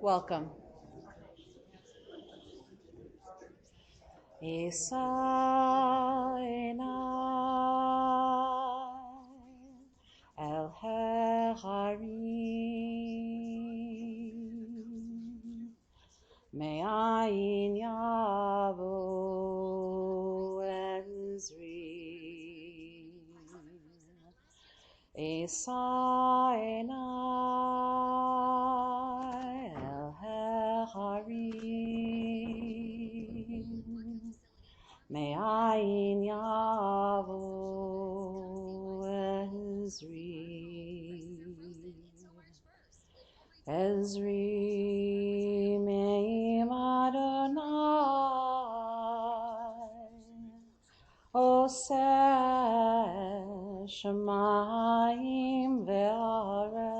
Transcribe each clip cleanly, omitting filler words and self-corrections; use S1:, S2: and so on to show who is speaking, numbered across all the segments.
S1: Welcome. Isa el Harim me'ayin yavo ezri Isa el Harim me'ayin yavo Ezri me'im Adonai Oseh Shamayim ve'aretz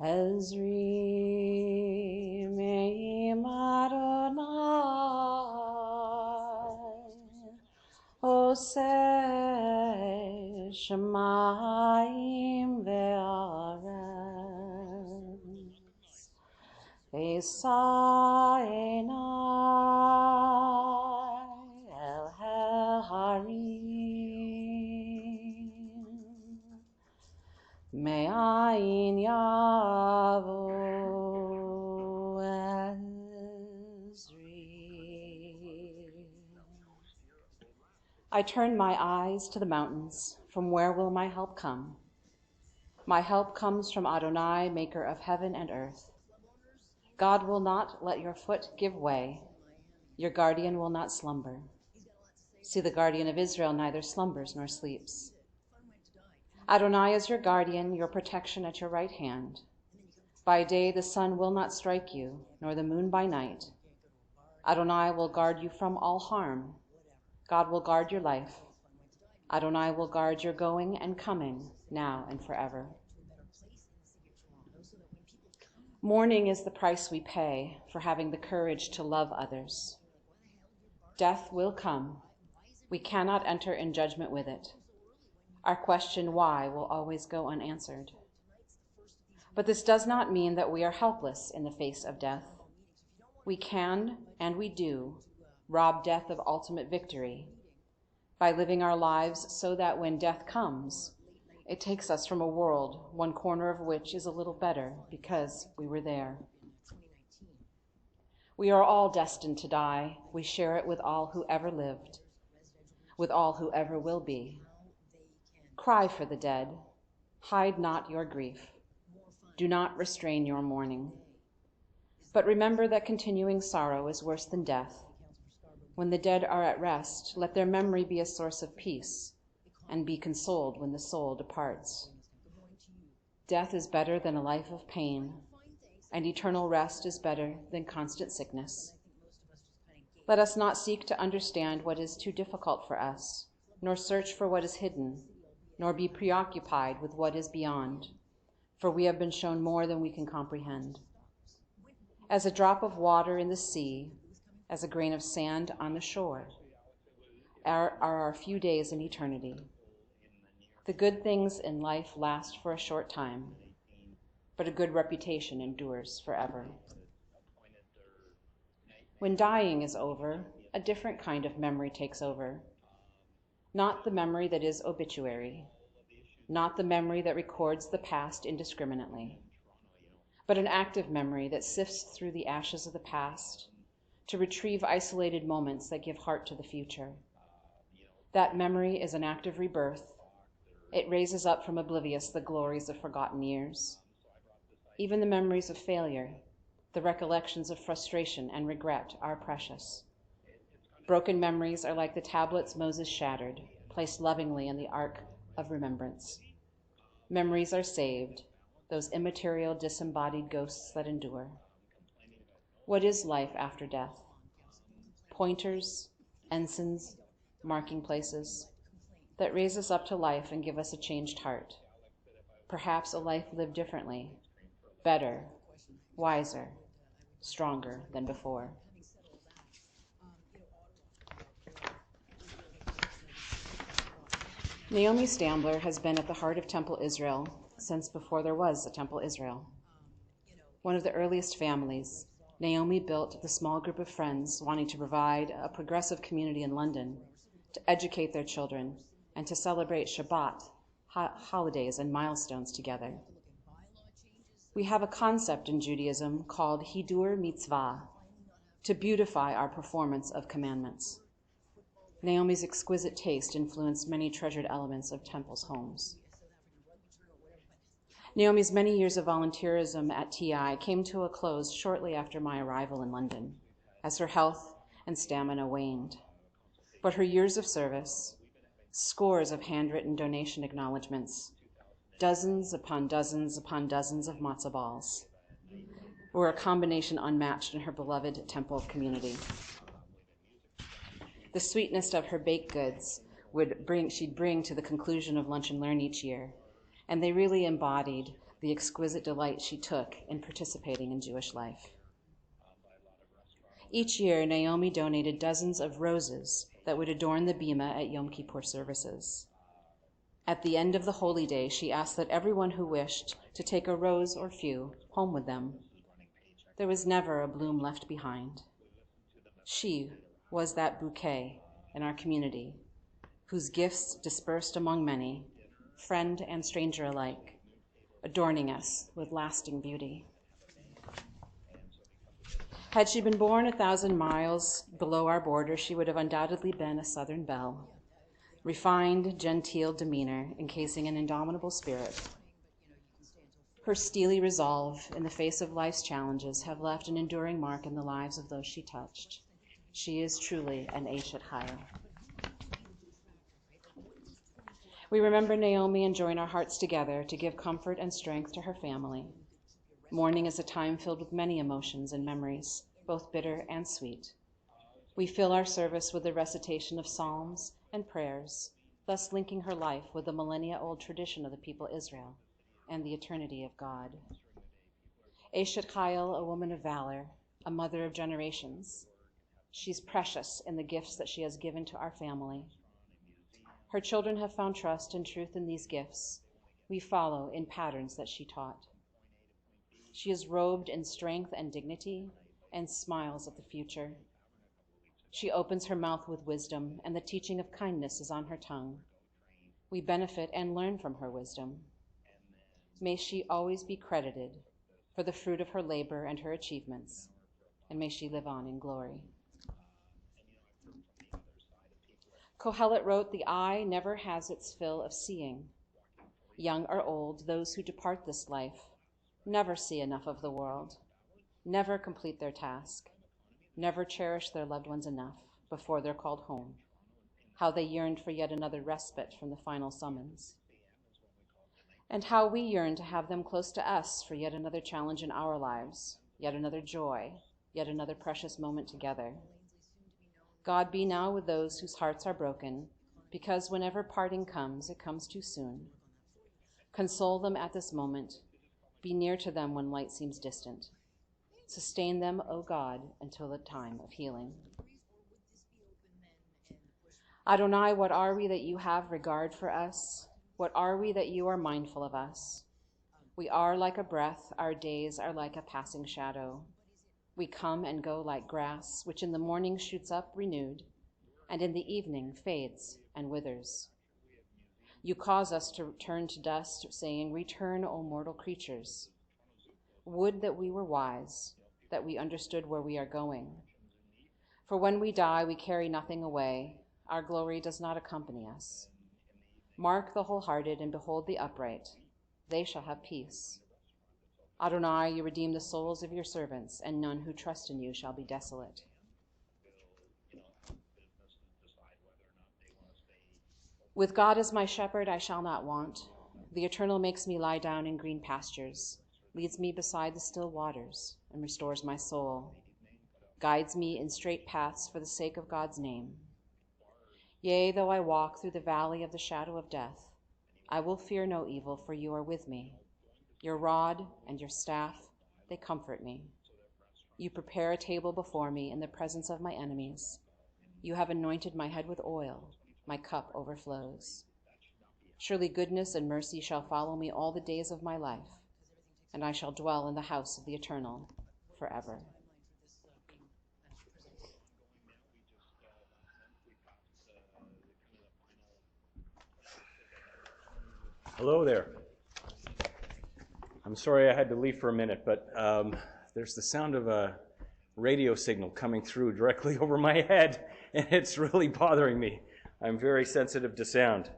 S1: Ezri me'im Adonai Oseh Shamayim ve'aretz Esa enai el harim me'ayin yavo Ezri. I turn my eyes to the mountains. From where will my help come? My help comes from Adonai, maker of heaven and earth. God will not let your foot give way. Your guardian will not slumber. See, the guardian of Israel neither slumbers nor sleeps. Adonai is your guardian, your protection at your right hand. By day the sun will not strike you, nor the moon by night. Adonai will guard you from all harm. God will guard your life. Adonai will guard your going and coming, now and forever. Mourning is the price we pay for having the courage to love others. Death will come. We cannot enter in judgment with it. Our question why will always go unanswered. But this does not mean that we are helpless in the face of death. We can, and we do, rob death of ultimate victory by living our lives so that when death comes, it takes us from a world, one corner of which is a little better because we were there. We are all destined to die. We share it with all who ever lived, with all who ever will be. Cry for the dead. Hide not your grief. Do not restrain your mourning. But remember that continuing sorrow is worse than death. When the dead are at rest, let their memory be a source of peace, and be consoled when the soul departs. Death is better than a life of pain, and eternal rest is better than constant sickness. Let us not seek to understand what is too difficult for us, nor search for what is hidden, nor be preoccupied with what is beyond, for we have been shown more than we can comprehend. As a drop of water in the sea, as a grain of sand on the shore, are our few days in eternity. The good things in life last for a short time, but a good reputation endures forever. When dying is over, a different kind of memory takes over. Not the memory that is obituary, not the memory that records the past indiscriminately, but an active memory that sifts through the ashes of the past to retrieve isolated moments that give heart to the future. That memory is an act of rebirth. It raises up from oblivious the glories of forgotten years. Even the memories of failure, the recollections of frustration and regret are precious. Broken memories are like the tablets Moses shattered, placed lovingly in the ark of remembrance. Memories are saved, those immaterial disembodied ghosts that endure. What is life after death? Pointers, ensigns, marking places that raise us up to life and give us a changed heart. Perhaps a life lived differently, better, wiser, stronger than before. Naomi Stambler has been at the heart of Temple Israel since before there was a Temple Israel. One of the earliest families, Naomi built the small group of friends wanting to provide a progressive community in London, to educate their children, and to celebrate Shabbat, holidays, and milestones together. We have a concept in Judaism called Hidur Mitzvah, to beautify our performance of commandments. Naomi's exquisite taste influenced many treasured elements of Temple's homes. Naomi's many years of volunteerism at TI came to a close shortly after my arrival in London, as her health and stamina waned. But her years of service, scores of handwritten donation acknowledgments, dozens upon dozens upon dozens of matzah balls, were a combination unmatched in her beloved Temple community. The sweetness of her baked goods she'd bring to the conclusion of Lunch and Learn each year, and they really embodied the exquisite delight she took in participating in Jewish life. Each year, Naomi donated dozens of roses that would adorn the bima at Yom Kippur services. At the end of the holy day, she asked that everyone who wished to take a rose or few home with them. There was never a bloom left behind. She was that bouquet in our community, whose gifts dispersed among many, friend and stranger alike, adorning us with lasting beauty. Had she been born 1,000 miles below our border, she would have undoubtedly been a Southern belle, refined, genteel demeanor encasing an indomitable spirit. Her steely resolve in the face of life's challenges have left an enduring mark in the lives of those she touched. She is truly an Eshet Chayil. We remember Naomi and join our hearts together to give comfort and strength to her family. Mourning is a time filled with many emotions and memories, both bitter and sweet. We fill our service with the recitation of psalms and prayers, thus linking her life with the millennia-old tradition of the people Israel and the eternity of God. Eshet Chayil, a woman of valor, a mother of generations. She's precious in the gifts that she has given to our family. Her children have found trust and truth in these gifts. We follow in patterns that she taught. She is robed in strength and dignity and smiles at the future. She opens her mouth with wisdom, and the teaching of kindness is on her tongue. We benefit and learn from her wisdom. May she always be credited for the fruit of her labor and her achievements, and may she live on in glory. Kohelet wrote, "The eye never has its fill of seeing. Young or old, those who depart this life never see enough of the world, never complete their task, never cherish their loved ones enough before they're called home. How they yearned for yet another respite from the final summons. And how we yearn to have them close to us for yet another challenge in our lives, yet another joy, yet another precious moment together. God be now with those whose hearts are broken, because whenever parting comes, it comes too soon. Console them at this moment. Be near to them when light seems distant. Sustain them, O God, until the time of healing. Adonai, what are we that you have regard for us? What are we that you are mindful of us? We are like a breath, our days are like a passing shadow. We come and go like grass, which in the morning shoots up renewed, and in the evening fades and withers. You cause us to return to dust, saying, "Return, O mortal creatures." Would that we were wise, that we understood where we are going. For when we die, we carry nothing away. Our glory does not accompany us. Mark the wholehearted and behold the upright. They shall have peace. Adonai, you redeem the souls of your servants, and none who trust in you shall be desolate. With God as my shepherd, I shall not want. The Eternal makes me lie down in green pastures, leads me beside the still waters, and restores my soul, guides me in straight paths for the sake of God's name. Yea, though I walk through the valley of the shadow of death, I will fear no evil, for you are with me. Your rod and your staff, they comfort me. You prepare a table before me in the presence of my enemies. You have anointed my head with oil. My cup overflows. Surely goodness and mercy shall follow me all the days of my life, and I shall dwell in the house of the Eternal forever.
S2: Hello there. I'm sorry I had to leave for a minute, but there's the sound of a radio signal coming through directly over my head, and it's really bothering me. I'm very sensitive to sound.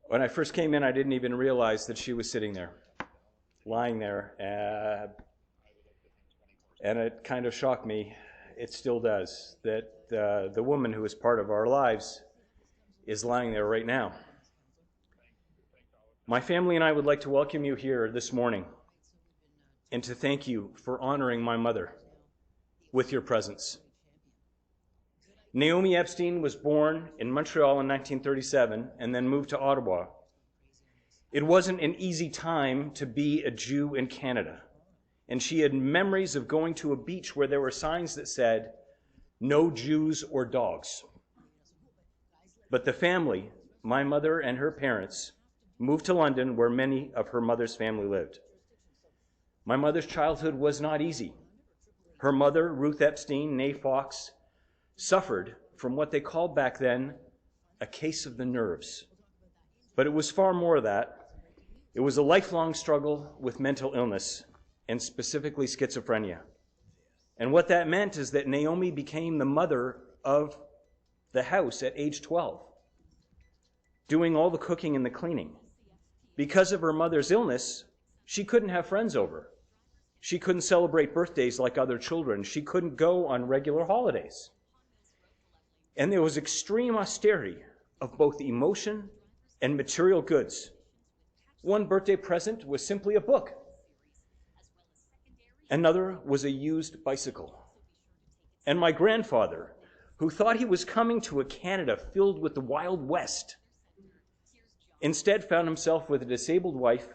S2: When I first came in, I didn't even realize that she was sitting there, lying there, and it kind of shocked me. It still does, that the woman who is part of our lives is lying there right now. My family and I would like to welcome you here this morning and to thank you for honoring my mother with your presence. Naomi Epstein was born in Montreal in 1937 and then moved to Ottawa. It wasn't an easy time to be a Jew in Canada, and she had memories of going to a beach where there were signs that said, "No Jews or dogs." But the family, my mother and her parents, moved to London where many of her mother's family lived. My mother's childhood was not easy. Her mother, Ruth Epstein, née Fox, suffered from what they called back then a case of the nerves. But it was far more than that. It was a lifelong struggle with mental illness, and specifically schizophrenia. And what that meant is that Naomi became the mother of the house at age 12, doing all the cooking and the cleaning. Because of her mother's illness, she couldn't have friends over. She couldn't celebrate birthdays like other children. She couldn't go on regular holidays. And there was extreme austerity of both emotion and material goods. One birthday present was simply a book. Another was a used bicycle. And my grandfather, who thought he was coming to a Canada filled with the Wild West, instead found himself with a disabled wife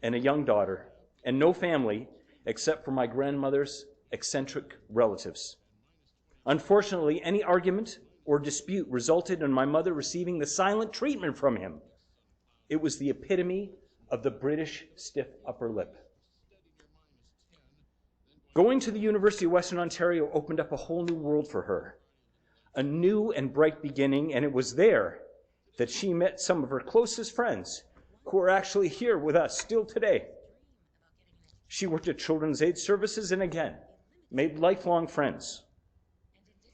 S2: and a young daughter, and no family except for my grandmother's eccentric relatives. Unfortunately, any argument or dispute resulted in my mother receiving the silent treatment from him. It was the epitome of the British stiff upper lip. Going to the University of Western Ontario opened up a whole new world for her, a new and bright beginning, and it was there that she met some of her closest friends who are actually here with us still today. She worked at Children's Aid Services and again, made lifelong friends.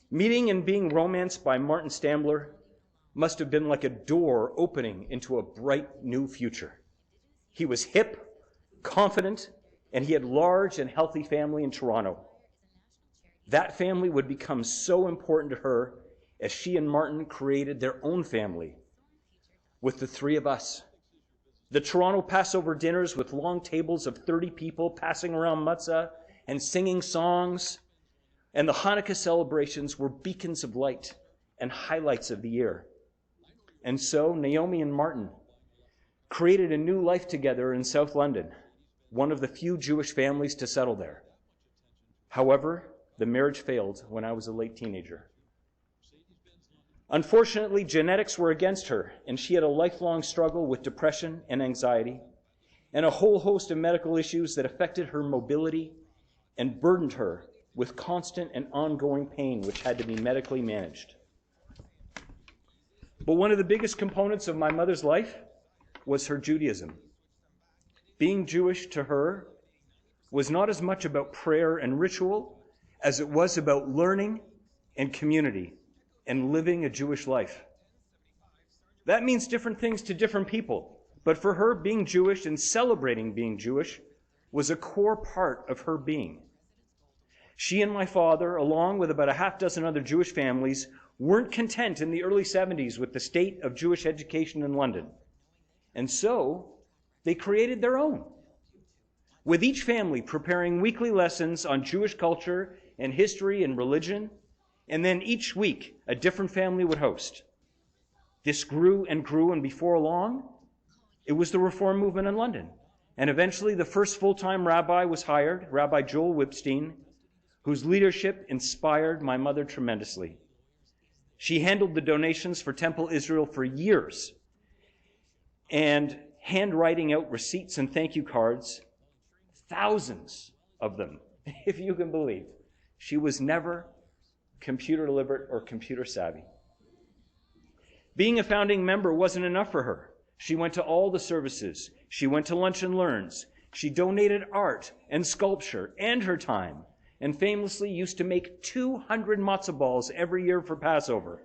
S2: Meeting and being romanced by Martin Stambler must have been like a door opening into a bright new future. He was hip, confident, and he had a large and healthy family in Toronto. That family would become so important to her as she and Martin created their own family with the three of us. The Toronto Passover dinners with long tables of 30 people passing around matzah and singing songs, and the Hanukkah celebrations were beacons of light and highlights of the year. And so Naomi and Martin created a new life together in South London, one of the few Jewish families to settle there. However, the marriage failed when I was a late teenager. Unfortunately, genetics were against her, and she had a lifelong struggle with depression and anxiety, and a whole host of medical issues that affected her mobility and burdened her with constant and ongoing pain, which had to be medically managed. But one of the biggest components of my mother's life was her Judaism. Being Jewish to her was not as much about prayer and ritual as it was about learning and community and living a Jewish life. That means different things to different people, but for her, being Jewish and celebrating being Jewish was a core part of her being. She and my father, along with about a half dozen other Jewish families, weren't content in the early 70s with the state of Jewish education in London. And so they created their own, with each family preparing weekly lessons on Jewish culture and history and religion, and then each week a different family would host. This grew and grew, and before long, it was the Reform movement in London. And eventually the first full-time rabbi was hired, Rabbi Joel Wipstein, whose leadership inspired my mother tremendously. She handled the donations for Temple Israel for years, and handwriting out receipts and thank you cards, thousands of them, if you can believe. She was never computer literate or computer savvy. Being a founding member wasn't enough for her. She went to all the services. She went to Lunch and Learns. She donated art and sculpture and her time, and famously used to make 200 matzo balls every year for Passover.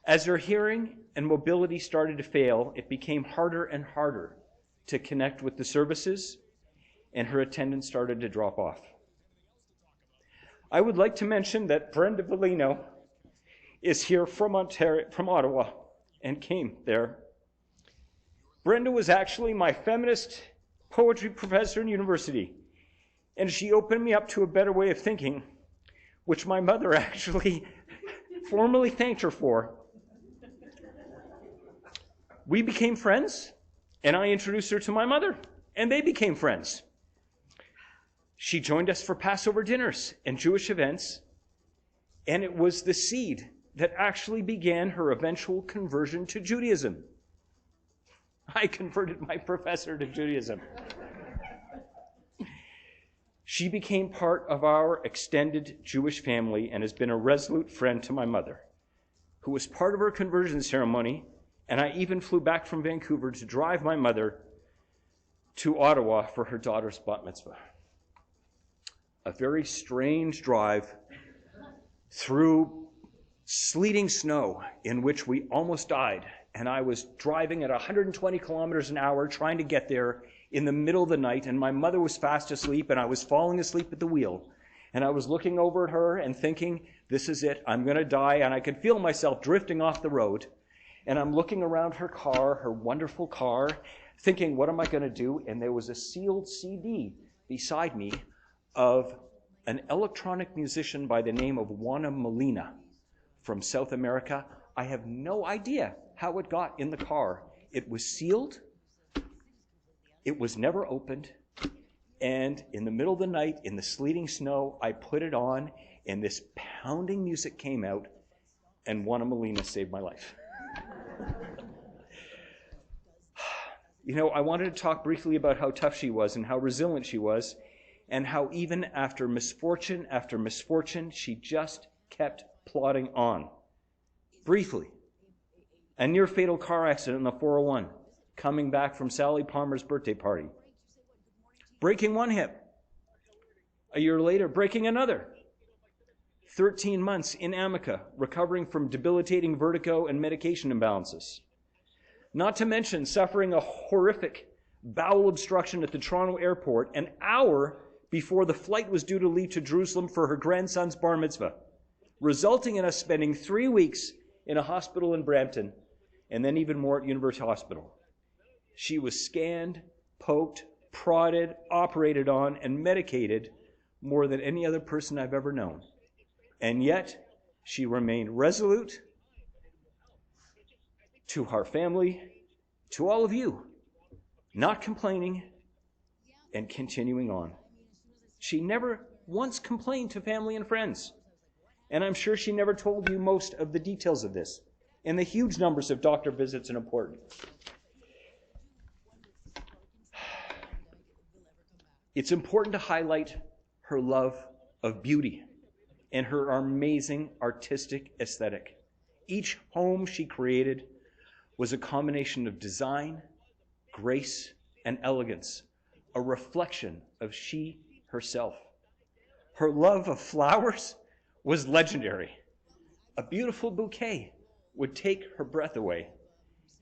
S2: As her hearing and mobility started to fail, it became harder and harder to connect with the services, and her attendance started to drop off. I would like to mention that Brenda Bellino is here from Ottawa, and came there. Brenda was actually my feminist poetry professor in university, and she opened me up to a better way of thinking, which my mother actually formally thanked her for. We became friends, and I introduced her to my mother, and they became friends. She joined us for Passover dinners and Jewish events, and it was the seed that actually began her eventual conversion to Judaism. I converted my professor to Judaism. She became part of our extended Jewish family and has been a resolute friend to my mother, who was part of her conversion ceremony, and I even flew back from Vancouver to drive my mother to Ottawa for her daughter's bat mitzvah. A very strange drive through sleeting snow in which we almost died, and I was driving at 120 kilometers an hour trying to get there in the middle of the night, and my mother was fast asleep, and I was falling asleep at the wheel. And I was looking over at her and thinking, this is it, I'm going to die, and I could feel myself drifting off the road. And I'm looking around her car, her wonderful car, thinking, what am I going to do? And there was a sealed CD beside me of an electronic musician by the name of Juana Molina from South America. I have no idea how it got in the car. It was sealed. It was never opened. And in the middle of the night, in the sleeting snow, I put it on, and this pounding music came out, and Juana Molina saved my life. You know, I wanted to talk briefly about how tough she was and how resilient she was, and how even after misfortune, she just kept plodding on. Briefly, a near-fatal car accident on the 401, coming back from Sally Palmer's birthday party. Breaking one hip. A year later, breaking another. 13 months in Amica, recovering from debilitating vertigo and medication imbalances. Not to mention suffering a horrific bowel obstruction at the Toronto airport an hour before the flight was due to leave to Jerusalem for her grandson's bar mitzvah, resulting in us spending 3 weeks in a hospital in Brampton, and then even more at University Hospital. She was scanned, poked, prodded, operated on, and medicated more than any other person I've ever known. And yet, she remained resolute to our family, to all of you, not complaining and continuing on. She never once complained to family and friends. And I'm sure she never told you most of the details of this and the huge numbers of doctor visits and important. It's important to highlight her love of beauty and her amazing artistic aesthetic. Each home she created was a combination of design, grace, and elegance, a reflection of she herself. Her love of flowers was legendary. A beautiful bouquet would take her breath away.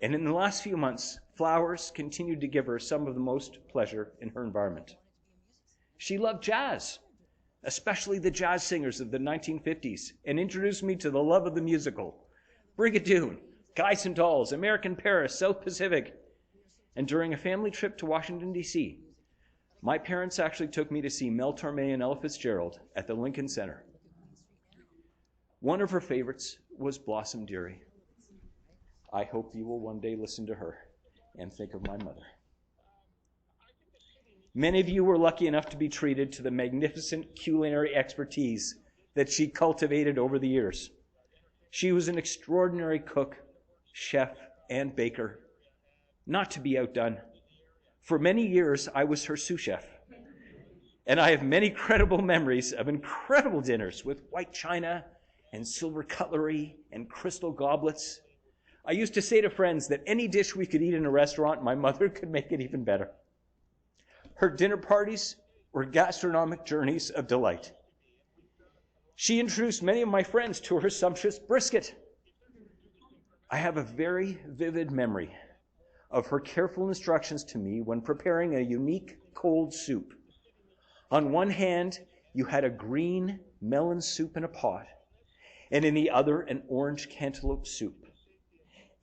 S2: And in the last few months, flowers continued to give her some of the most pleasure in her environment. She loved jazz, especially the jazz singers of the 1950s, and introduced me to the love of the musical. Brigadoon, Guys and Dolls, American Paris, South Pacific. And during a family trip to Washington, D.C., my parents actually took me to see Mel Torme and Ella Fitzgerald at the Lincoln Center. One of her favorites was Blossom Dearie. I hope you will one day listen to her and think of my mother. Many of you were lucky enough to be treated to the magnificent culinary expertise that she cultivated over the years. She was an extraordinary cook, chef, and baker not to be outdone. For many years, I was her sous chef, and I have many credible memories of incredible dinners with white china and silver cutlery and crystal goblets. I used to say to friends that any dish we could eat in a restaurant, my mother could make it even better. Her dinner parties were gastronomic journeys of delight. She introduced many of my friends to her sumptuous brisket. I have a very vivid memory of her careful instructions to me when preparing a unique cold soup. On one hand, you had a green melon soup in a pot, and in the other, an orange cantaloupe soup.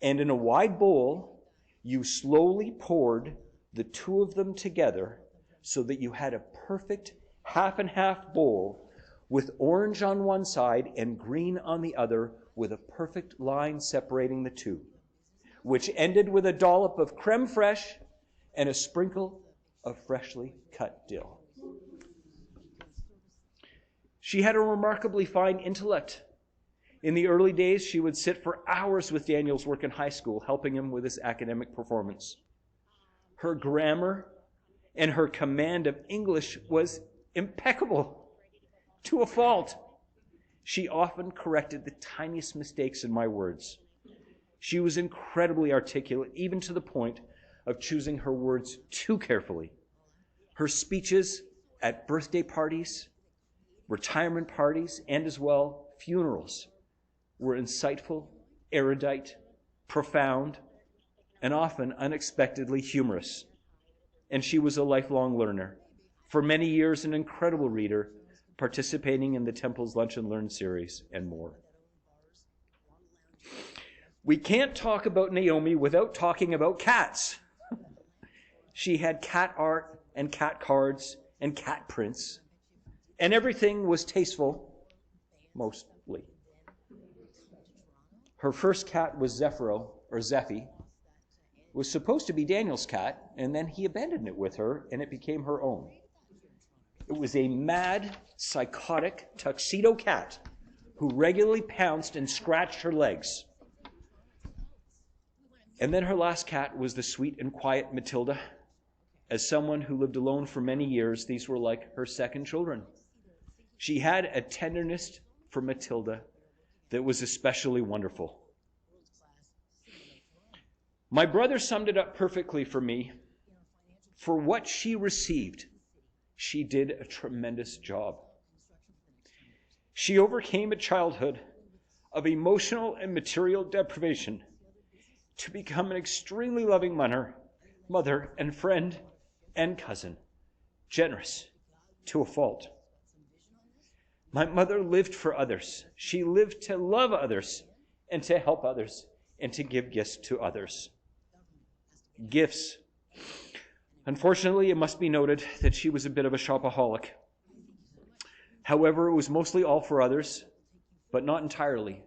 S2: And in a wide bowl, you slowly poured the two of them together so that you had a perfect half and half bowl with orange on one side and green on the other, with a perfect line separating the two, which ended with a dollop of creme fraiche and a sprinkle of freshly cut dill. She had a remarkably fine intellect. In the early days, she would sit for hours with Daniel's work in high school, helping him with his academic performance. Her grammar and her command of English was impeccable, to a fault. She often corrected the tiniest mistakes in my words. She was incredibly articulate, even to the point of choosing her words too carefully. Her speeches at birthday parties, retirement parties, and as well funerals were insightful, erudite, profound, and often unexpectedly humorous. And she was a lifelong learner. For many years, an incredible reader, participating in the Temple's Lunch and Learn series and more. We can't talk about Naomi without talking about cats. She had cat art and cat cards and cat prints, and everything was tasteful, mostly. Her first cat was Zeffie, was supposed to be Daniel's cat, and then he abandoned it with her, and it became her own. It was a mad, psychotic tuxedo cat who regularly pounced and scratched her legs. And then her last cat was the sweet and quiet Matilda. As someone who lived alone for many years, these were like her second children. She had a tenderness for Matilda that was especially wonderful. My brother summed it up perfectly for me. For what she received, she did a tremendous job. She overcame a childhood of emotional and material deprivation to become an extremely loving mother and friend and cousin, generous to a fault. My mother lived for others. She lived to love others and to help others and to give gifts to others. Gifts. Unfortunately, it must be noted that she was a bit of a shopaholic. However, it was mostly all for others, but not entirely.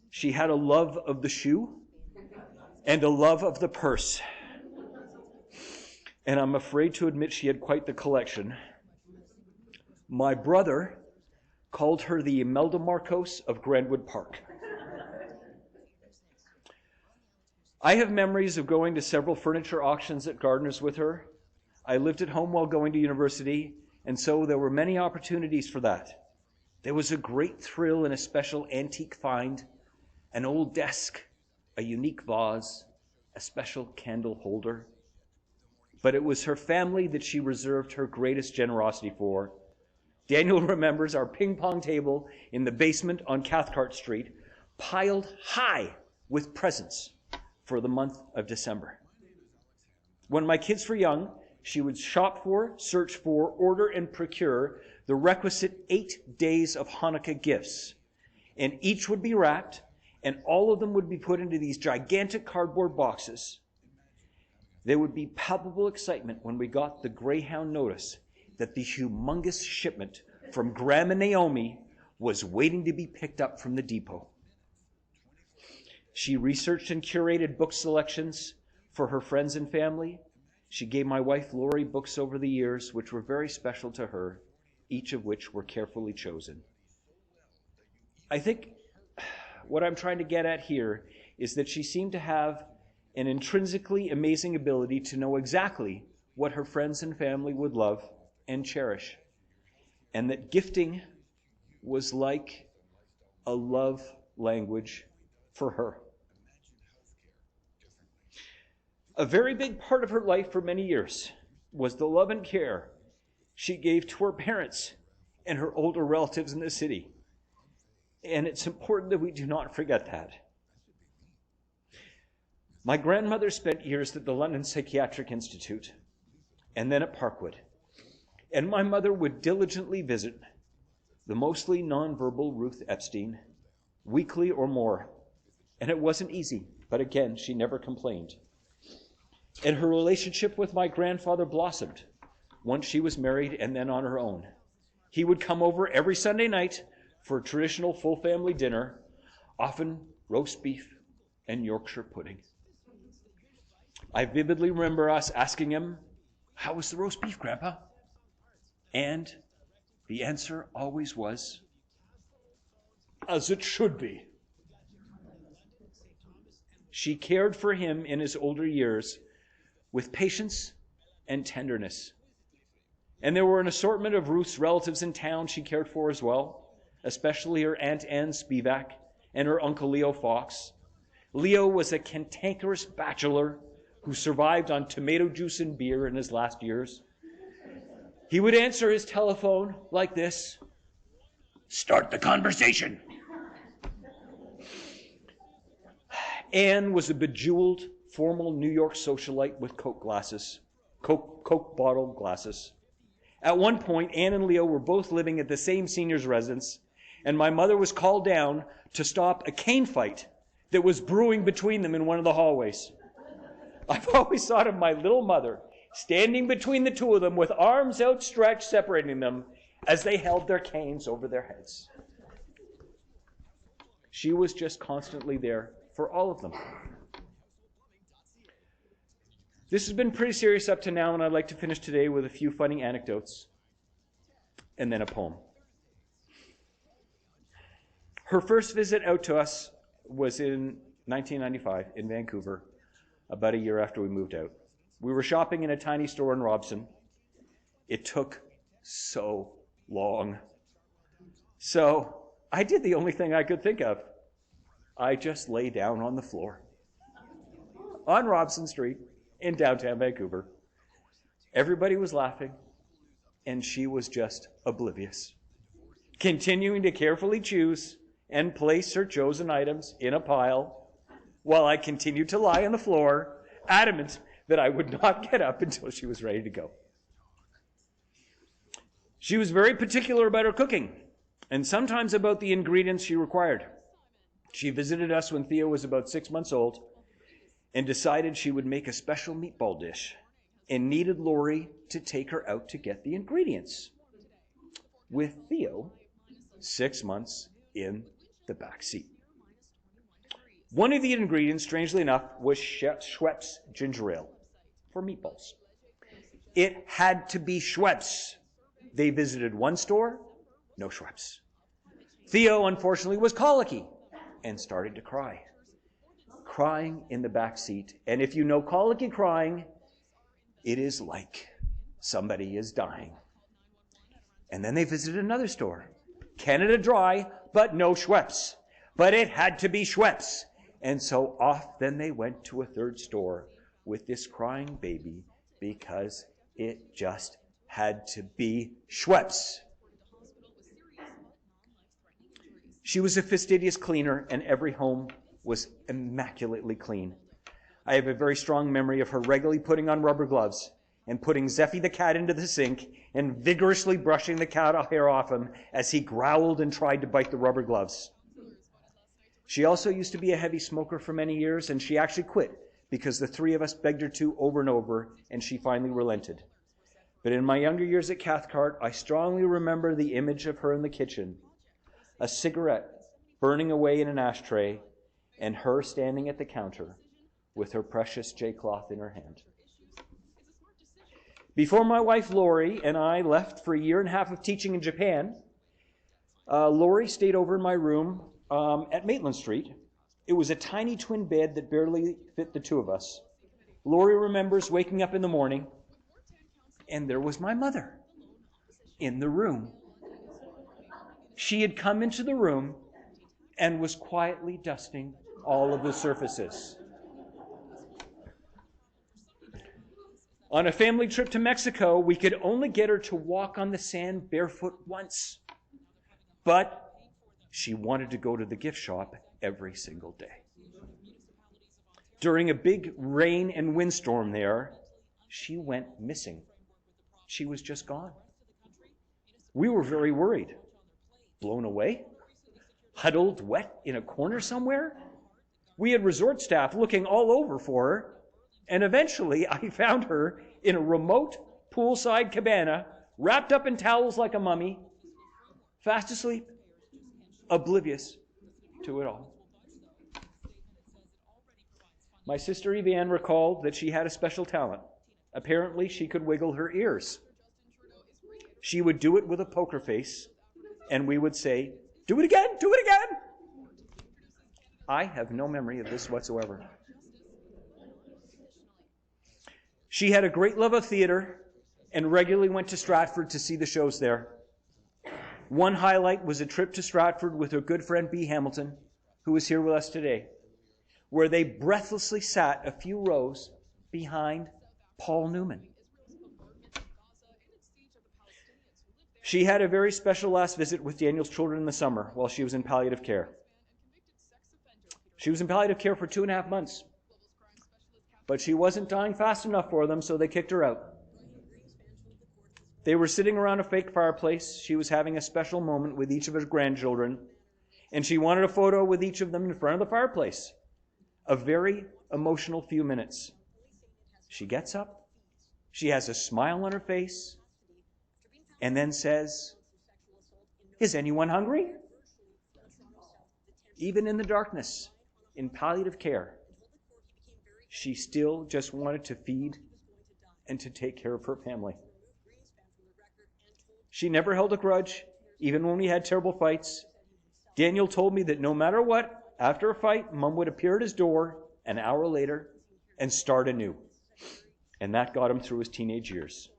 S2: She had a love of the shoe and a love of the purse. And I'm afraid to admit she had quite the collection. My brother called her the Imelda Marcos of Grandwood Park. I have memories of going to several furniture auctions at Gardner's with her. I lived at home while going to university, and so there were many opportunities for that. There was a great thrill in a special antique find, an old desk, a unique vase, a special candle holder. But it was her family that she reserved her greatest generosity for. Daniel remembers our ping pong table in the basement on Cathcart Street, piled high with presents for the month of December. When my kids were young, she would shop for, search for, order, and procure the requisite 8 days of Hanukkah gifts. And each would be wrapped, and all of them would be put into these gigantic cardboard boxes. There would be palpable excitement when we got the Greyhound notice that the humongous shipment from Graham and Naomi was waiting to be picked up from the depot. She researched and curated book selections for her friends and family. She gave my wife Lori books over the years which were very special to her, each of which were carefully chosen. I think what I'm trying to get at here is that she seemed to have an intrinsically amazing ability to know exactly what her friends and family would love and cherish, and that gifting was like a love language for her. A very big part of her life for many years was the love and care she gave to her parents and her older relatives in the city. And it's important that we do not forget that. My grandmother spent years at the London Psychiatric Institute and then at Parkwood. And my mother would diligently visit the mostly nonverbal Ruth Epstein weekly or more. And it wasn't easy, but again, she never complained. And her relationship with my grandfather blossomed once she was married and then on her own. He would come over every Sunday night for a traditional full family dinner, often roast beef and Yorkshire pudding. I vividly remember us asking him, "How was the roast beef, Grandpa?" And the answer always was, "As it should be." She cared for him in his older years with patience and tenderness. And there were an assortment of Ruth's relatives in town she cared for as well, especially her Aunt Anne Spivak and her Uncle Leo Fox. Leo was a cantankerous bachelor who survived on tomato juice and beer in his last years. He would answer his telephone like this: "Start the conversation." Anne was a bejeweled, formal New York socialite with Coke bottle glasses. At one point, Anne and Leo were both living at the same senior's residence, and my mother was called down to stop a cane fight that was brewing between them in one of the hallways. I've always thought of my little mother standing between the two of them with arms outstretched separating them as they held their canes over their heads. She was just constantly there for all of them. This has been pretty serious up to now, and I'd like to finish today with a few funny anecdotes and then a poem. Her first visit out to us was in 1995 in Vancouver, about a year after we moved out. We were shopping in a tiny store in Robson. It took so long. So I did the only thing I could think of. I just lay down on the floor on Robson Street in downtown Vancouver. Everybody was laughing, and she was just oblivious, continuing to carefully choose and place her chosen items in a pile while I continued to lie on the floor, adamant that I would not get up until she was ready to go. She was very particular about her cooking, and sometimes about the ingredients she required. She visited us when Theo was about 6 months old and decided she would make a special meatball dish and needed Lori to take her out to get the ingredients, with Theo, 6 months, in the back seat. One of the ingredients, strangely enough, was Schweppes ginger ale for meatballs. It had to be Schweppes. They visited one store, no Schweppes. Theo, unfortunately, was colicky and started to cry. Crying in the back seat. And if you know colicky crying, it is like somebody is dying. And then they visited another store. Canada Dry, but no Schweppes. But it had to be Schweppes. And so off then they went to a third store with this crying baby because it just had to be Schweppes. She was a fastidious cleaner, and every home was immaculately clean. I have a very strong memory of her regularly putting on rubber gloves and putting Zeffie the cat into the sink and vigorously brushing the cat hair off him as he growled and tried to bite the rubber gloves. She also used to be a heavy smoker for many years, and she actually quit because the three of us begged her to over and over, and she finally relented. But in my younger years at Cathcart, I strongly remember the image of her in the kitchen, a cigarette burning away in an ashtray, and her standing at the counter with her precious J-cloth in her hand. Before my wife Lori and I left for a year and a half of teaching in Japan, Lori stayed over in my room at Maitland Street It was a tiny twin bed that barely fit the two of us. Lori remembers waking up in the morning, and there was my mother in the room. She had come into the room and was quietly dusting all of the surfaces. On a family trip to Mexico, we could only get her to walk on the sand barefoot once. But she wanted to go to the gift shop every single day. During a big rain and windstorm there, she went missing. She was just gone. We were very worried. Blown away? Huddled wet in a corner somewhere? We had resort staff looking all over for her, and eventually I found her in a remote poolside cabana, wrapped up in towels like a mummy, fast asleep, oblivious to it all. My sister Evianne recalled that she had a special talent. Apparently, she could wiggle her ears. She would do it with a poker face, and we would say, "Do it again, do it again." I have no memory of this whatsoever. She had a great love of theater and regularly went to Stratford to see the shows there. One highlight was a trip to Stratford with her good friend B. Hamilton, who is here with us today, where they breathlessly sat a few rows behind Paul Newman. She had a very special last visit with Daniel's children in the summer while she was in palliative care. She was in palliative care for 2.5 months. But she wasn't dying fast enough for them, so they kicked her out. They were sitting around a fake fireplace. She was having a special moment with each of her grandchildren, and she wanted a photo with each of them in front of the fireplace. A very emotional few minutes. She gets up, she has a smile on her face, and then says, "Is anyone hungry?" Even in the darkness, in palliative care, she still just wanted to feed and to take care of her family. She never held a grudge, even when we had terrible fights. Daniel told me that no matter what, after a fight, Mom would appear at his door an hour later and start anew. And that got him through his teenage years.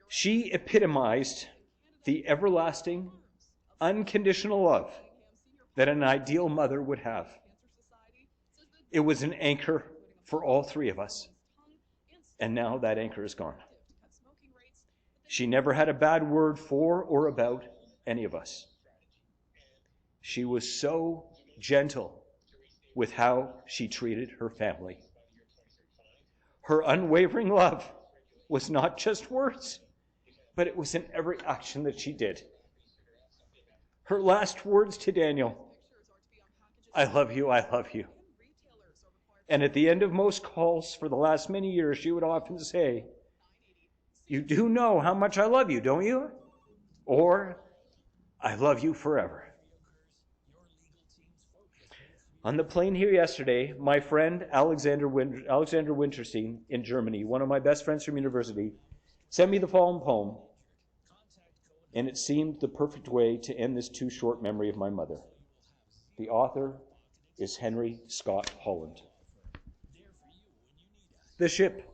S2: She epitomized the everlasting, unconditional love that an ideal mother would have. It was an anchor for all three of us. And now that anchor is gone. She never had a bad word for or about any of us. She was so gentle with how she treated her family. Her unwavering love was not just words, but it was in every action that she did. Her last words to Daniel, "I love you, I love you." And at the end of most calls for the last many years, she would often say, "You do know how much I love you, don't you?" Or, "I love you forever." On the plane here yesterday, my friend Alexander Winterstein in Germany, one of my best friends from university, sent me the following poem, and it seemed the perfect way to end this too short memory of my mother. The author is Henry Scott Holland. The ship.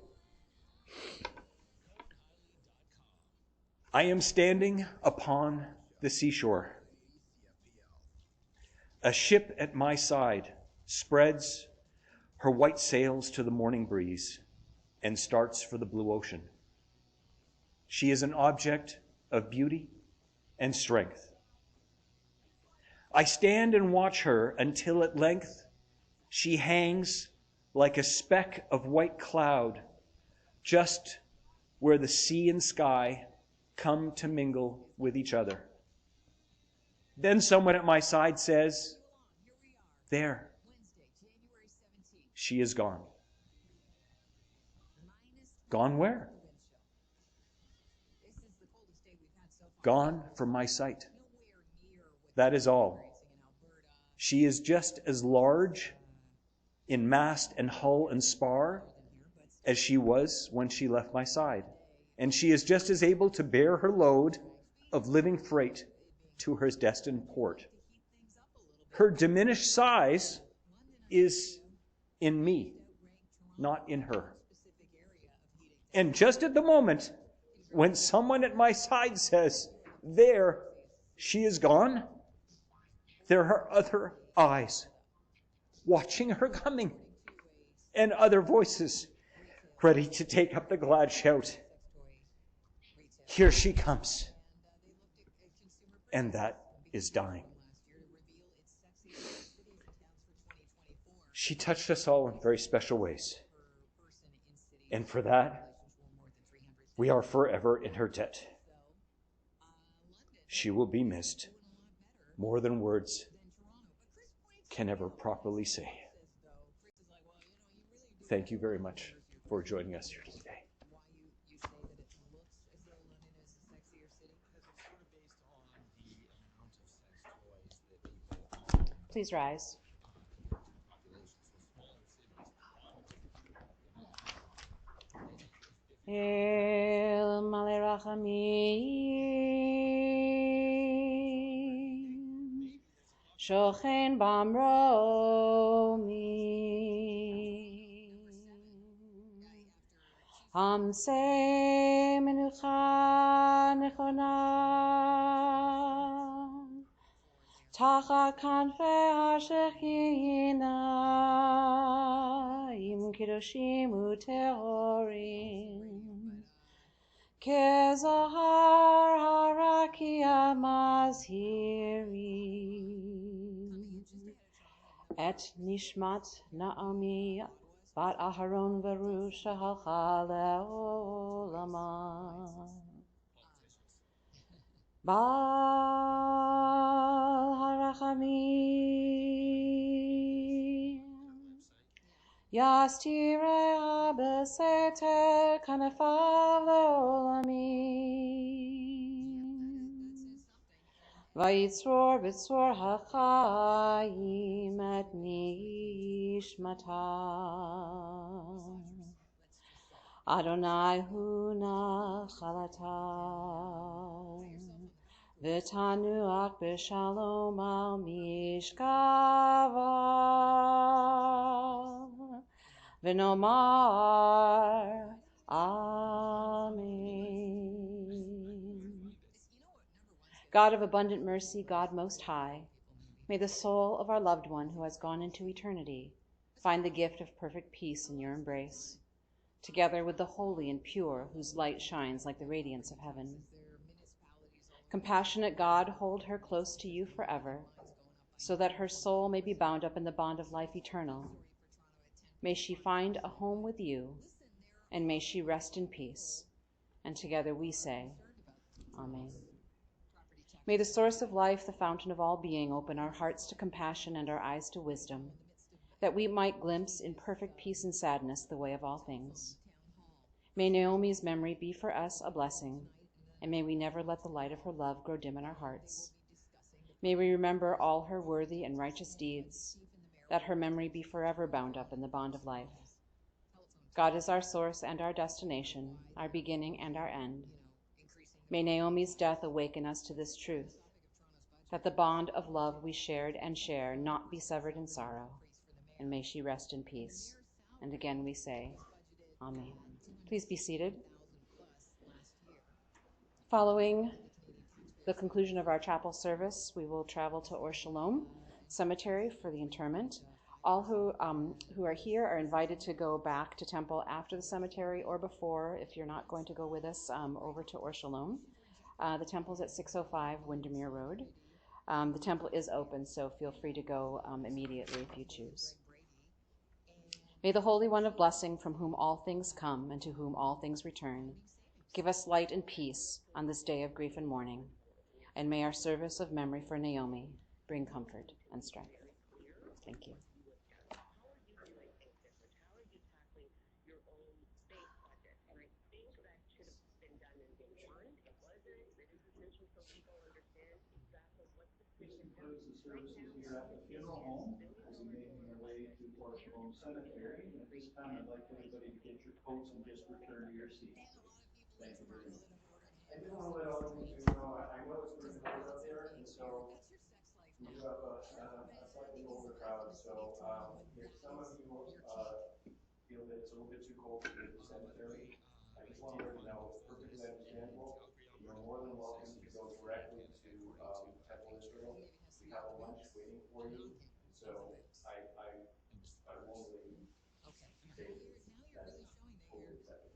S2: I am standing upon the seashore. A ship at my side spreads her white sails to the morning breeze and starts for the blue ocean. She is an object of beauty and strength. I stand and watch her until at length she hangs like a speck of white cloud just where the sea and sky come to mingle with each other. Then someone at my side says, "There, she is gone." Gone where? Gone from my sight. That is all. She is just as large in mast and hull and spar as she was when she left my side. And she is just as able to bear her load of living freight to her destined port. Her diminished size is in me, not in her. And just at the moment when someone at my side says, there, she is gone, there are other eyes watching her coming and other voices ready to take up the glad shout. Here she comes. And that is dying. She touched us all in very special ways. And for that, we are forever in her debt. She will be missed more than words can ever properly say. Thank you very much for joining us here today.
S1: Please rise. El Male Rachamim Shochen Bamromi Hamse Menucha Nechona Tachat Kanfei HaShechina Im Kiddushim Utehorim Kezahar Harakia Mazhiri Et Nishmat Naomi Bat Aharon Veru Shahalcha Le'olama Bal Harachamim Yastire Abeseter Kanefav Le'olamim Vayitzror B'tzror HaChaim Et Nishmata Adonai Hu Nachalata V'tanuach b'shalom al mishkava V'nomar Amen. God of abundant mercy, God most high, may the soul of our loved one who has gone into eternity find the gift of perfect peace in your embrace, together with the holy and pure whose light shines like the radiance of heaven. Compassionate God, hold her close to you forever, so that her soul may be bound up in the bond of life eternal. May she find a home with you, and may she rest in peace. And together we say, Amen. May the source of life, the fountain of all being, open our hearts to compassion and our eyes to wisdom, that we might glimpse in perfect peace and sadness the way of all things. May Naomi's memory be for us a blessing, and may we never let the light of her love grow dim in our hearts. May we remember all her worthy and righteous deeds, that her memory be forever bound up in the bond of life. God is our source and our destination, our beginning and our end. May Naomi's death awaken us to this truth, that the bond of love we shared and share not be severed in sorrow, and may she rest in peace. And again we say, Amen. Please be seated. Following the conclusion of our chapel service, we will travel to Or Shalom Cemetery for the interment. All who are here are invited to go back to temple after the cemetery or before, if you're not going to go with us, over to Or Shalom. The temple is at 605 Windermere Road. The temple is open, so feel free to go immediately if you choose. May the Holy One of blessing, from whom all things come and to whom all things return, give us light and peace on this day of grief and mourning, and may our service of memory for Naomi bring comfort and strength. Thank you.
S3: Includes the services here at the funeral home as we making our way to Or Shalom Cemetery. And at this time, I'd like everybody to get your coats and just return to your seats. Thank you very much. I do want to let all of you know, I know it's pretty cold out there, and so we do have a coat to the cemetery. I just want to let you know, it's perfectly understandable. You're more than welcome to go directly to Temple Israel. We have a lunch waiting for you. So I won't really say that it's totally acceptable.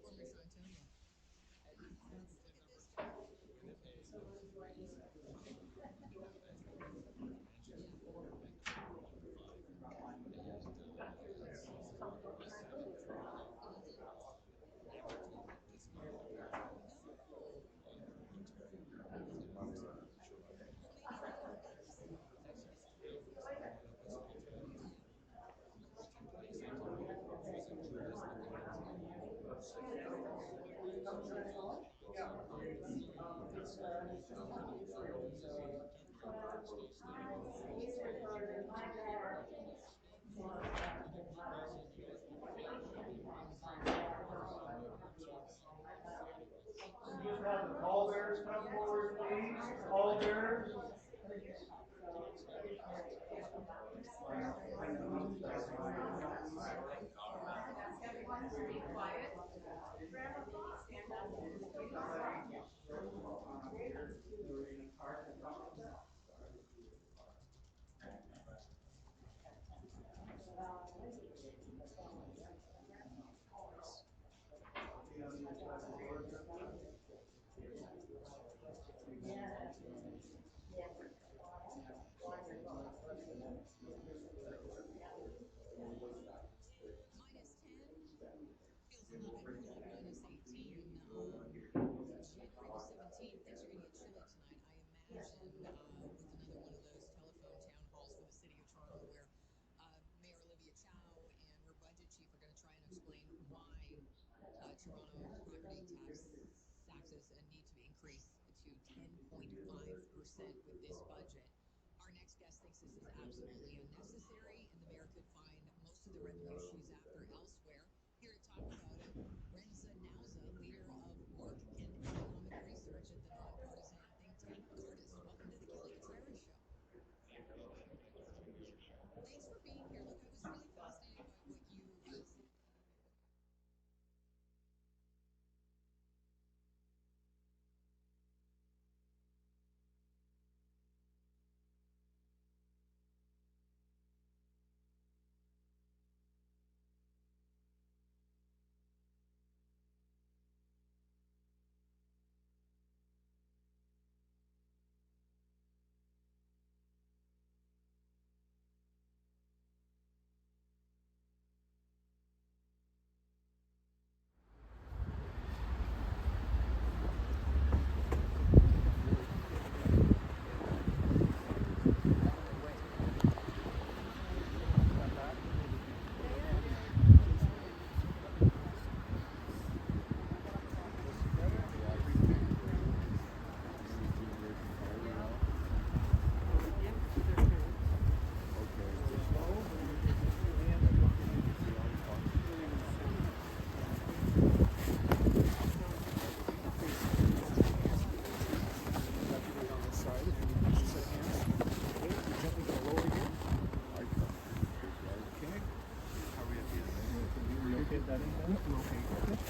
S3: Just have the pallbearers come forward, please. Pallbearers.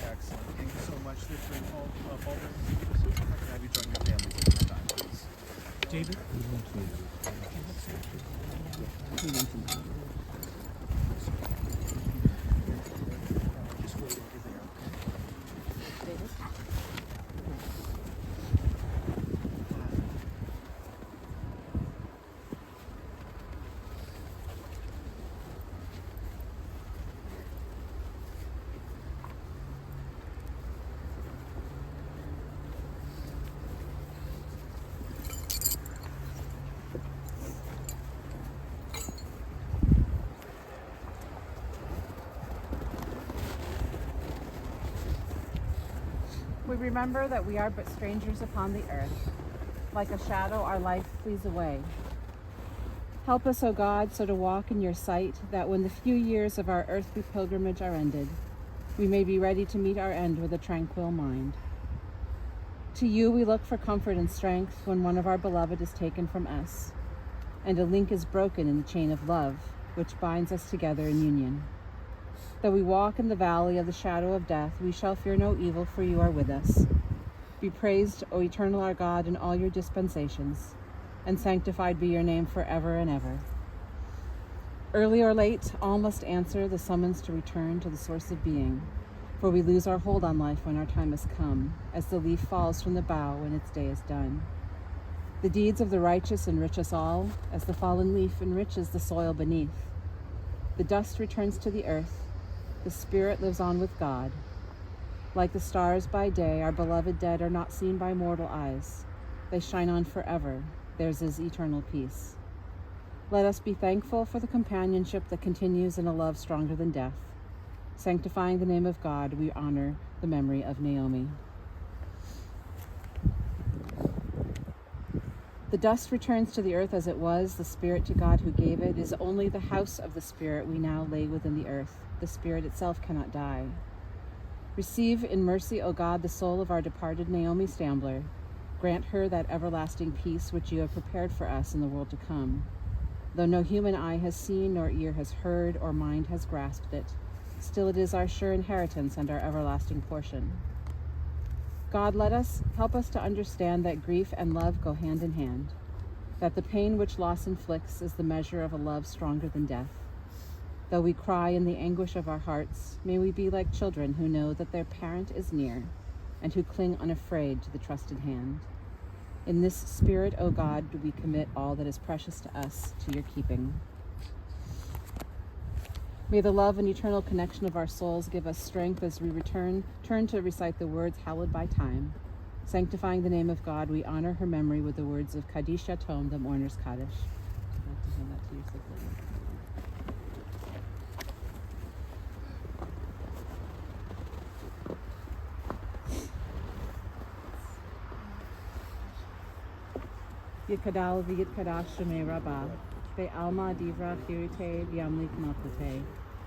S4: Excellent. Thank you so much. This is Paul. If I can have you join your family for this time, please. David? Just wait over there.
S1: David? We remember that we are but strangers upon the earth. Like a shadow, our life flees away. Help us, O God, so to walk in your sight, that when the few years of our earthly pilgrimage are ended, we may be ready to meet our end with a tranquil mind. To you we look for comfort and strength when one of our beloved is taken from us, and a link is broken in the chain of love, which binds us together in union.
S5: Though we walk in the valley of the shadow of death, we shall fear no evil, for you are with us. Be praised, O eternal our God, in all your dispensations, and sanctified be your name forever and ever. Early or late, all must answer the summons to return to the source of being, for we lose our hold on life when our time has come, as the leaf falls from the bough when its day is done. The deeds of the righteous enrich us all, as the fallen leaf enriches the soil beneath. The dust returns to the earth, the spirit lives on with God. Like the stars by day, our beloved dead are not seen by mortal eyes. They shine on forever, theirs is eternal peace. Let us be thankful for the companionship that continues in a love stronger than death. Sanctifying the name of God, we honor the memory of Naomi. The dust returns to the earth as it was, the spirit to God who gave it. It is only the house of the spirit we now lay within the earth. The spirit itself cannot die. Receive in mercy, O God, the soul of our departed Naomi Stambler. Grant her that everlasting peace which you have prepared for us in the world to come. Though no human eye has seen, nor ear has heard, or mind has grasped it, still it is our sure inheritance and our everlasting portion. God, help us to understand that grief and love go hand in hand, that the pain which loss inflicts is the measure of a love stronger than death. Though we cry in the anguish of our hearts, may we be like children who know that their parent is near and who cling unafraid to the trusted hand. In this spirit, O God, do we commit all that is precious to us to your keeping. May the love and eternal connection of our souls give us strength as we turn to recite the words hallowed by time. Sanctifying the name of God, we honor her memory with the words of Kaddish Yatom, the mourner's Kaddish. I'd like to hand that to you, Sophia. Yitkadal v'yitkadash shemei rabah, ve'alma divra chirite v'yamlik malkote,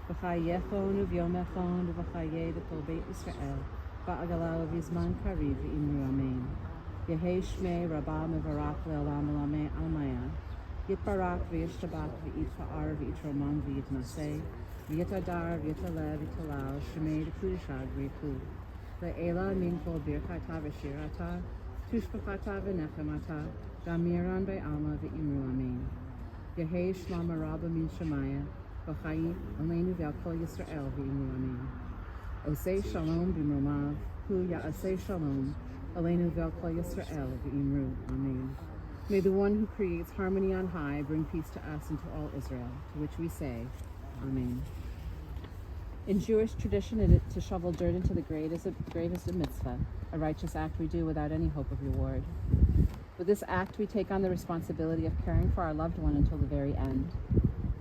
S5: v'chayechon u'vyomechon u'v'chaye d'kol beit Yisrael, v'agala v'yizman kariv v'imru amen. Yehei shmei rabah mevarach le'olam olamei almaya, yitbarak v'yishtabach v'yitfa'ar v'yitromam v'yitnaseh, v'yitadar v'yitaleh v'yitalal shemei d'kudishag v'yiku, le'ela min kol birchata v'shirata, tushbachata v'nechemata, Gamiran by Alma v'imru amen. Yehei shlama rabba min shemaya, v'chayi aleinu v'al Yisrael v'imru amen. Osei shalom b'mromav, hu ya'asei shalom, aleinu v'al Yisrael v'imru amen. May the one who creates harmony on high bring peace to us and to all Israel, to which we say, Amen. In Jewish tradition, to shovel dirt into the grave is a mitzvah, a righteous act we do without any hope of reward. With this act, we take on the responsibility of caring for our loved one until the very end.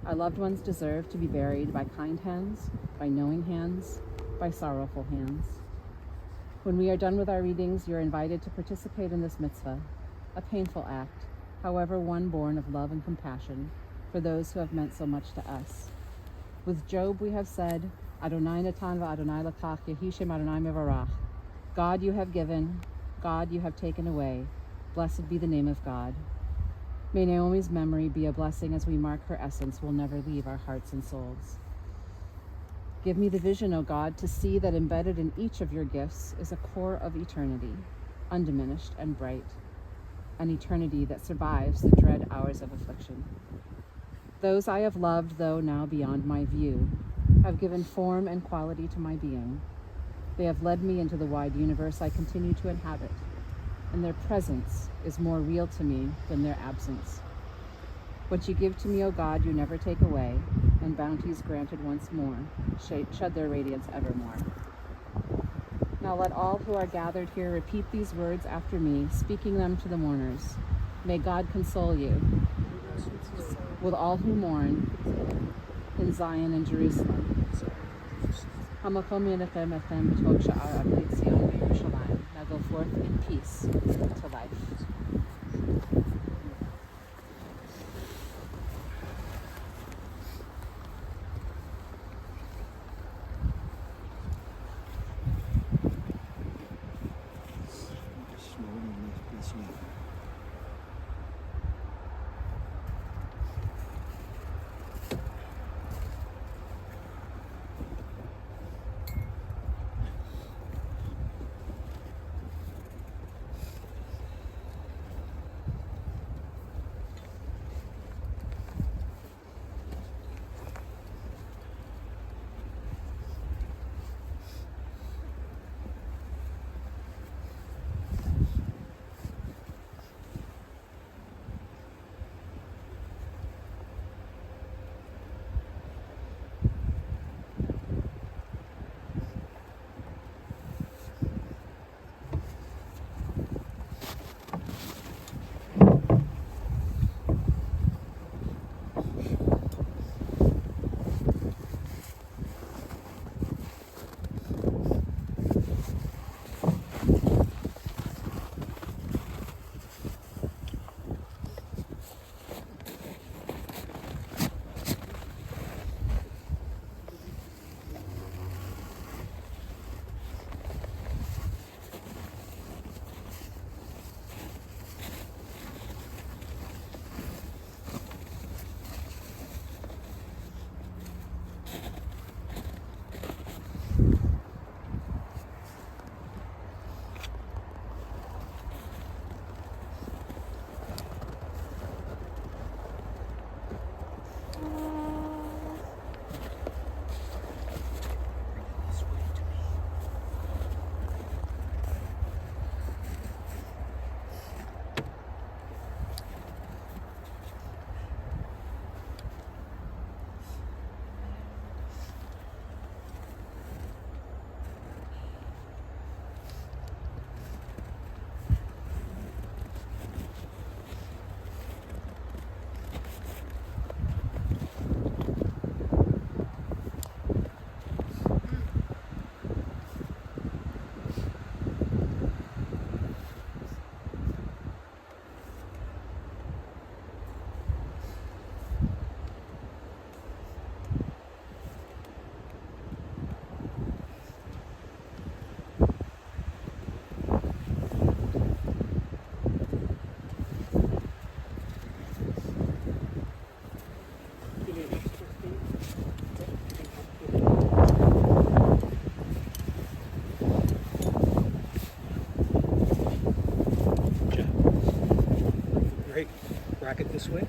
S5: Our loved ones deserve to be buried by kind hands, by knowing hands, by sorrowful hands. When we are done with our readings, you're invited to participate in this mitzvah, a painful act, however one born of love and compassion for those who have meant so much to us. With Job, we have said, Adonai natan va'Adonai lakach, Yehi shem Adonai mevarach. God you have given, God you have taken away. Blessed be the name of God. May Naomi's memory be a blessing as we mark her essence will never leave our hearts and souls. Give me the vision, O God, to see that embedded in each of your gifts is a core of eternity, undiminished and bright, an eternity that survives the dread hours of affliction. Those I have loved, though now beyond my view, have given form and quality to my being. They have led me into the wide universe I continue to inhabit, and their presence is more real to me than their absence. What you give to me, O God, you never take away, and bounties granted once more shed their radiance evermore. Now let all who are gathered here repeat these words after me, speaking them to the mourners. May God console you with all who mourn in Zion and Jerusalem. Now go forth in peace to life.
S4: rack it this way.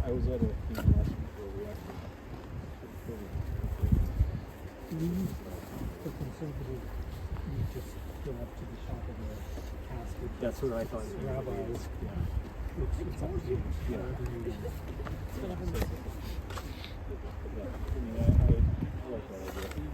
S4: I was at a funeral last week where we actually
S6: for conservative, you just go up to the top of the casket.
S4: That's what I thought.
S6: Rabbis.
S4: Yeah.
S6: It's up to you.
S4: Yeah.
S6: Whatever you do.
S4: Yeah. I mean, I like that idea.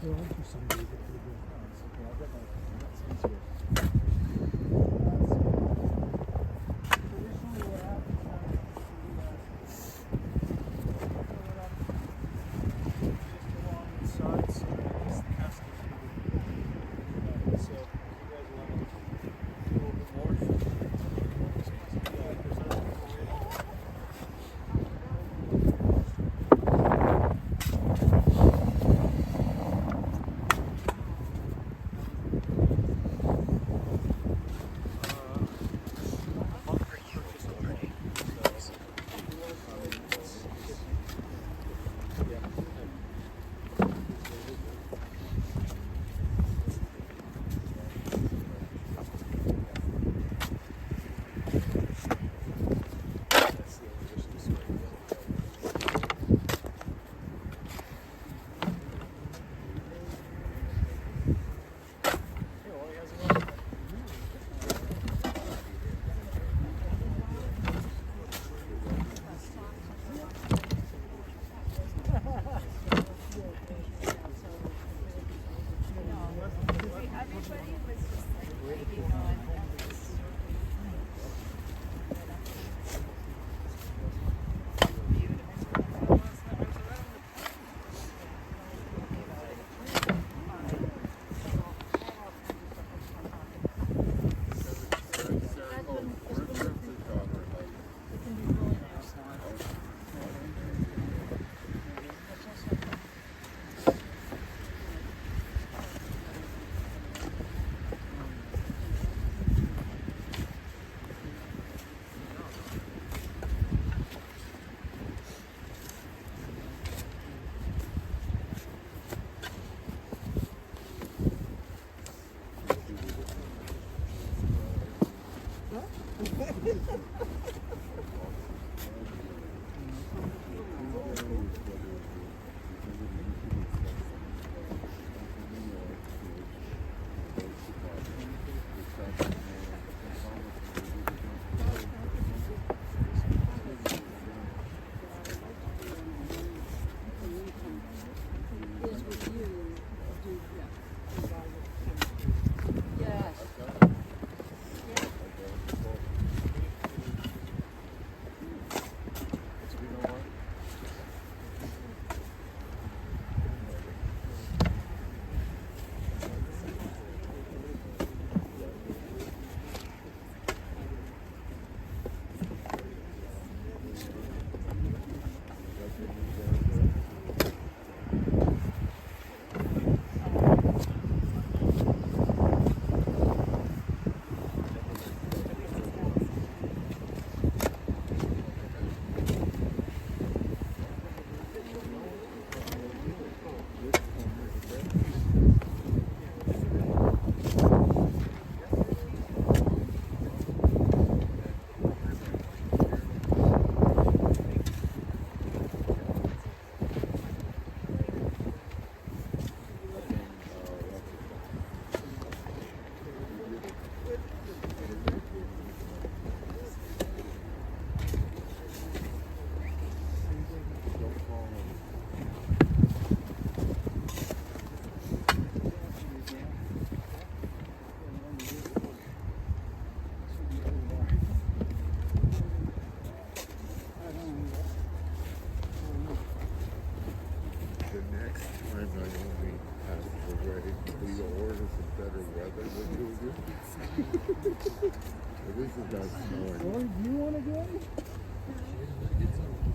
S6: There are some days that pretty good.
S4: Okay, I'll get my sense here.
S7: At least it's not snowing.
S6: Or do you want to go?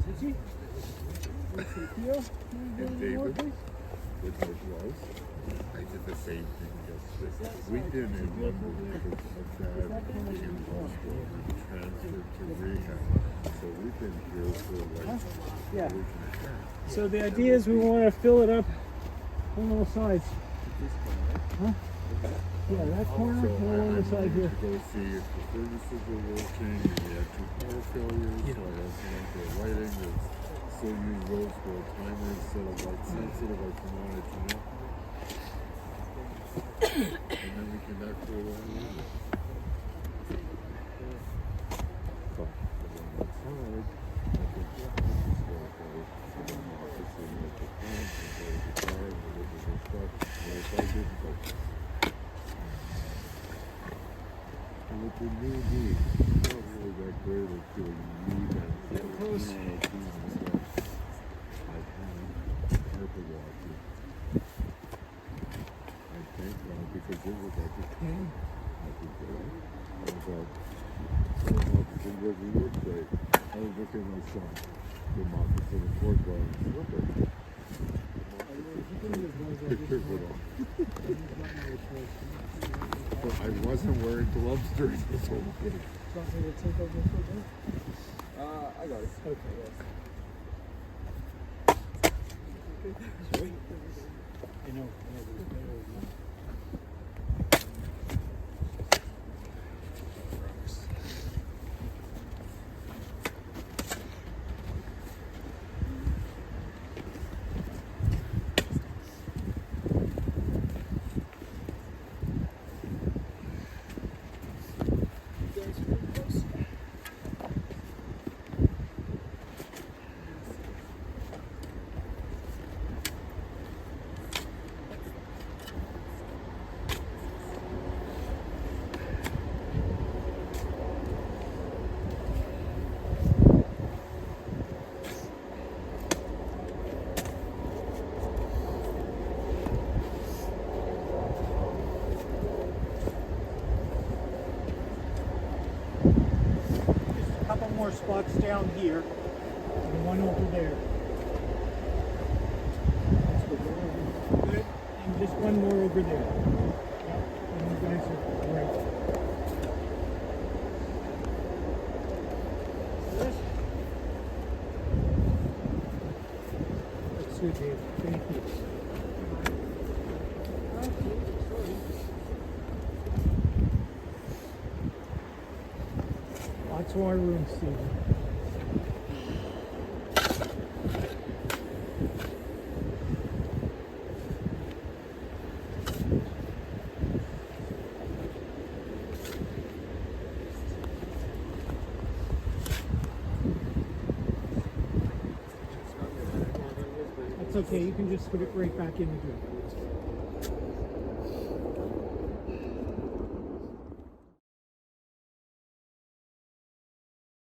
S6: Sissy? Theo? You want to go more,
S7: David?
S6: please?
S7: with no gloves. I did the same thing yesterday. We did in London because my dad in law school transferred to rehab. So we've been here for like
S6: Yeah.
S7: a week and a half.
S6: So the idea is we want to fill it up on all sides. Huh? Yeah, that corner
S7: So
S6: and on the side
S7: I
S6: here.
S7: to go see if the furnaces were working, and we had 2 power failures, so I asked them for lighting, it's still use those for a timer instead of light sensitive, I can want it to know. And then we can actually run the unit. So, that's hard. I think this is where I go to the office and make the plans and go to the car and deliver the stuff. And if I didn't go, and with the new knee, it's not really that great until you need that. Get close. I had carpet walking. I thank God because it was like a pain every day. I was like, so officer wasn't work day. I was looking at my son, the officer in the court bar and slipper. Picture put on. But I wasn't wearing gloves during this whole thing.
S6: Want me to take over for this?
S7: I got it.
S6: Okay. Sweet. I know. More spots down here and one over there. Good. And just one more over there. Yep. And you guys are great. That's good, Dave. Thank you. Lots more room, Stephen. That's okay, you can just put it right back in the drill.